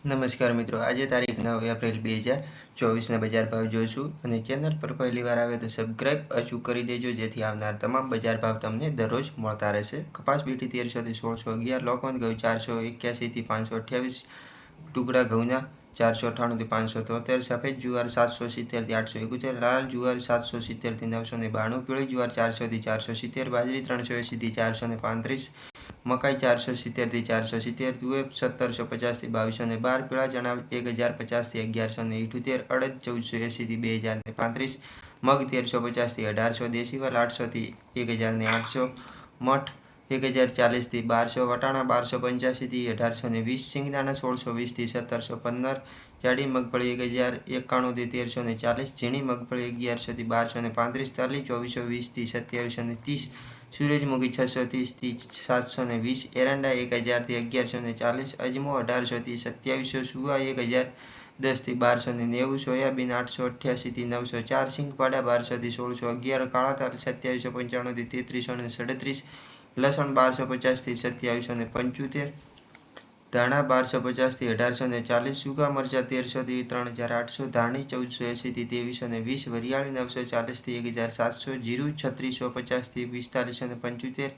નમસ્કાર મિત્રો, આજે તારીખ 9 એપ્રિલ 2024ના બજાર ભાવ જોઈશું અને ચેનલ પર પહેલી વાર આવે તો સબસ્ક્રાઇબ અચૂક કરી દેજો જેથી આવનાર તમામ બજાર ભાવ તમને દરરોજ મળતા રહેશે। કપાસ બીટી 1300 થી 1611, લોકવન ઘઉં 481 થી 528, ટુકડા ઘઉંના 498 થી 573, સફેદ જુવાર 770 થી 871, લાલ જુવાર 770 થી 992, પીળી જુવાર 400 થી 470, બાજરી 380 થી 435, મકાઈ 470 થી 470, તુવેર 1750 થી 2212, પીળા ચણા 1050 થી 1178, અડદ 1480 થી 2035, મગ 1350 થી 1800, દેશી વાલ 800 થી 1800, મઠ 1040 થી 1200, વટાણા 1285 થી 1820, સિંગદાણા 1620 થી 1715, જાડી મગફળી 1091 થી 1340, ઝીણી મગફળી 1100 થી 1235, તલી 2420 થી 2730, સૂરજમુખી 630 થી 720, એરંડા 1000 થી 1140, અજમો 1800 થી 2700, સુવા 1010 થી 1290, સોયાબીન 888 થી 904, સિંગપાડા 1200 થી 1611, કાળા તલ 2795 થી 3337, લસણ 1250 થી 2775, ધાણા 1250 થી 1840, સૂકા મરચા 1300 થી 3800, ધાણી 1480 થી 2320, વરિયાળી 940 થી 1700, જીરું 3650 થી 4575,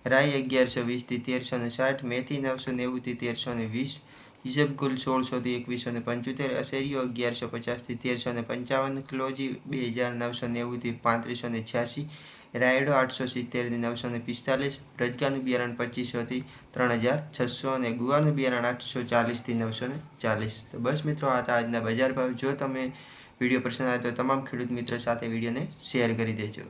રાઈ 1120 થી 1360, મેથી 990 થી 1320, ઈસબગુલ 1600 થી 2175, અશેરીઓ 1150 થી 1355, ક્લોજી 2990 થી 3586, રાયડો 870 થી 945, રજકાનું બિયારણ 2500 થી 3600 અને ગુવાનું બિયારણ 840 થી 940। તો બસ મિત્રો, આ હતા આજના બજાર ભાવ। જો તમે વિડીયો પસંદ આવે તો તમામ ખેડૂત મિત્રો સાથે વિડીયોને શેર કરી દેજો।